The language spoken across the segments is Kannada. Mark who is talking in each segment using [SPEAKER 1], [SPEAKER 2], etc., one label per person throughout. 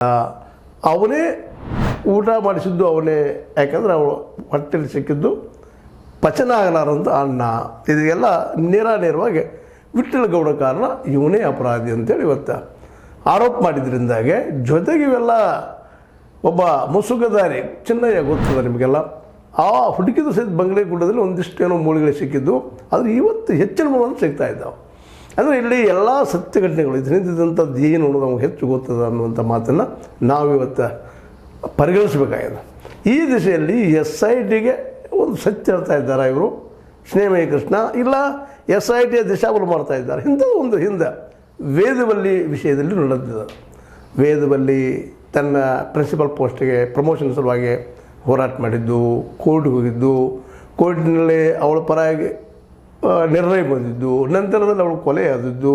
[SPEAKER 1] ಅವನೇ ಊಟ ಮಾಡಿಸಿದ್ದು ಅವನೇ, ಯಾಕಂದರೆ ಅವಳು ಹೊಟ್ಟೆಲಿ ಸಿಕ್ಕಿದ್ದು ಪಚನ ಆಗಲಾರಂಥ ಅನ್ನ. ಇದೆಲ್ಲ ನೇರವಾಗಿ ವಿಠ್ಠಲಗೌಡ ಕಾರಣ, ಇವನೇ ಅಪರಾಧಿ ಅಂತೇಳಿ ಇವತ್ತು ಆರೋಪ ಮಾಡಿದ್ರಿಂದಾಗೆ, ಜೊತೆಗೆ ಇವೆಲ್ಲ ಒಬ್ಬ ಮುಸುಗದಾರಿ ಚಿನ್ನಯ್ಯ ಗೊತ್ತದ ನಿಮಗೆಲ್ಲ, ಆ ಹುಡುಕಿದ ಸಹಿತ ಬಂಗ್ಲೆ ಗುಡ್ಡದಲ್ಲಿ ಒಂದಿಷ್ಟು ಏನೋ ಮೂಳೆಗಳು ಸಿಕ್ಕಿದ್ದು, ಆದರೆ ಇವತ್ತು ಹೆಚ್ಚಿನ ಪ್ರಮಾಣ ಸಿಗ್ತಾ ಇದ್ದಾವೆ. ಅಂದರೆ ಇಲ್ಲಿ ಎಲ್ಲ ಸತ್ಯ ಘಟನೆಗಳು ಇದರಿಂದಂಥದ್ದು ಏನು ಅನ್ನೋದು ನಮ್ಗೆ ಹೆಚ್ಚು ಗೊತ್ತದ ಅನ್ನುವಂಥ ಮಾತನ್ನು ನಾವಿವತ್ತು ಪರಿಗಣಿಸಬೇಕಾಗಿದೆ. ಈ ದಿಶೆಯಲ್ಲಿ SITಗೆ ಒಂದು ಸತ್ಯ ಹೇಳ್ತಾ ಇದ್ದಾರೆ ಇವರು, ಸ್ನೇಹಮಯಿ ಕೃಷ್ಣ, ಇಲ್ಲ SITಯ ದಿಶಾಬಲು ಮಾಡ್ತಾ ಇದ್ದಾರೆ. ಇಂಥದ್ದು ಒಂದು ಹಿಂದೆ ವೇದವಲ್ಲಿ ವಿಷಯದಲ್ಲಿ ನಡೆದಿದೆ. ವೇದವಲ್ಲಿ ತನ್ನ ಪ್ರಿನ್ಸಿಪಲ್ ಪೋಸ್ಟಿಗೆ ಪ್ರಮೋಷನ್ ಸಲುವಾಗಿ ಹೋರಾಟ ಮಾಡಿದ್ದು, ಕೋರ್ಟ್ಗೆ ಹೋಗಿದ್ದು, ಕೋರ್ಟಿನಲ್ಲಿ ಅವಳ ಪರವಾಗಿ ನಿರ್ಣಯ ಬಂದಿದ್ದು, ನಂತರದಲ್ಲಿ ಅವಳು ಕೊಲೆ ಆದದ್ದು,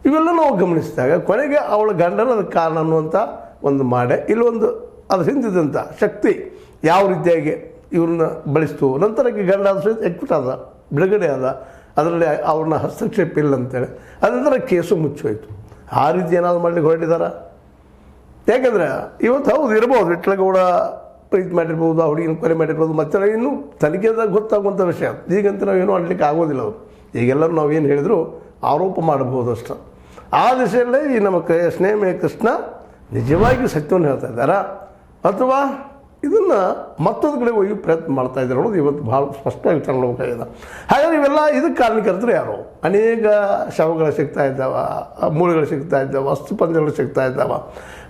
[SPEAKER 1] ಇವೆಲ್ಲ ನಾವು ಗಮನಿಸಿದಾಗ ಕೊನೆಗೆ ಅವಳ ಗಂಡನ ಅದಕ್ಕೆ ಕಾರಣ ಅನ್ನುವಂಥ ಒಂದು ಮಾಡೆ, ಇಲ್ಲೊಂದು ಅದು ಹಿಂದಿದ್ದಂಥ ಶಕ್ತಿ ಯಾವ ರೀತಿಯಾಗಿ ಇವ್ರನ್ನ ಬಳಸ್ತು. ನಂತರಕ್ಕೆ ಗಂಡ ಆದ ಸಹಿತ ಎಕ್ವಿಟ್ ಆದ, ಬಿಡುಗಡೆ ಆದ, ಅದರಲ್ಲಿ ಅವ್ರನ್ನ ಹಸ್ತಕ್ಷೇಪ ಇಲ್ಲ ಅಂತೇಳಿ ಅದರ ಕೇಸು ಮುಚ್ಚೋಯ್ತು. ಆ ರೀತಿ ಏನಾದ್ರು ಮಾಡಲಿಕ್ಕೆ ಹೊರಟಿದ್ದಾರೆ. ಯಾಕೆಂದರೆ ಇವತ್ತು ಹೌದು ಇರ್ಬೋದು, ವಿಠ್ಠಲಗೌಡ ಪ್ರೀತಿ ಮಾಡಿರ್ಬೋದು, ಆ ಹುಡುಗಿನ ಕೊಲೆ ಮಾಡಿರ್ಬೋದು, ಮತ್ತೆ ಇನ್ನೂ ತನಿಖೆದಾಗ ಗೊತ್ತಾಗುವಂಥ ವಿಷಯ. ಈಗಂತ ನಾವೇನು ಆಡಲಿಕ್ಕೆ ಆಗೋದಿಲ್ಲ. ಅವರು ಈಗೆಲ್ಲರೂ ನಾವೇನು ಹೇಳಿದ್ರು ಆರೋಪ ಮಾಡಬಹುದು ಅಷ್ಟು. ಆ ದಿಶೆಯಲ್ಲೇ ಈ ನಮ್ಮ ಸ್ನೇಹಮಯ ಕೃಷ್ಣ ನಿಜವಾಗಿ ಸತ್ಯವನ್ನು ಹೇಳ್ತಾ ಇದ್ದಾರಾ, ಅಥವಾ ಇದನ್ನು ಮತ್ತೊಂದು ಕಡೆ ಒಯ್ಯೋ ಪ್ರಯತ್ನ ಮಾಡ್ತಾ ಇದ್ದಾರೆ ಅನ್ನೋದು ಇವತ್ತು ಭಾಳ ಸ್ಪಷ್ಟವಾಗಿ ತಗೊಳ್ಬೇಕಾಗಿದೆ. ಹಾಗಾದ್ರೆ ಇವೆಲ್ಲ ಇದಕ್ಕೆ ಕಾರಣಕರ್ತರು ಯಾರು? ಅನೇಕ ಶವಗಳು ಸಿಗ್ತಾ ಇದ್ದಾವೆ, ಮೂಳೆಗಳು ಸಿಗ್ತಾ ಇದ್ದಾವೆ, ಅಸ್ಥಿಪಂಜರಗಳು ಸಿಗ್ತಾ ಇದ್ದಾವೆ.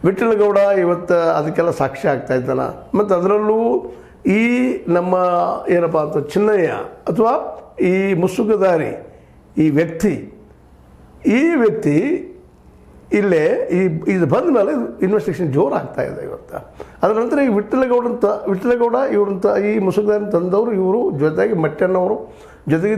[SPEAKER 1] ವಿಠ್ಠಲಗೌಡ ಇವತ್ತು ಅದಕ್ಕೆಲ್ಲ ಸಾಕ್ಷಿ ಆಗ್ತಾ ಇದ್ದಾನೆ. ಮತ್ತು ಅದರಲ್ಲೂ ಈ ನಮ್ಮ ಏನಪ್ಪ ಅಂತ ಚಿನ್ನಯ್ಯ ಅಥವಾ ಈ ಮುಸುಕುದಾರಿ ಈ ವ್ಯಕ್ತಿ ಇಲ್ಲೇ ಇದು ಬಂದ ಮೇಲೆ ಇನ್ವೆಸ್ಟಿಗೇಷನ್ ಜೋರು ಆಗ್ತಾ ಇದೆ ಇವತ್ತು. ಅದರ ನಂತರ ಈ ವಿಠ್ಠಲಗೌಡ ಇವ್ರಂಥ ಈ ಮುಸುಕುದಾರಿ ತಂದವರು, ಇವರು ಜೊತೆಗೆ ಮಟ್ಟಣ್ಣವರು, ಜೊತೆಗೆ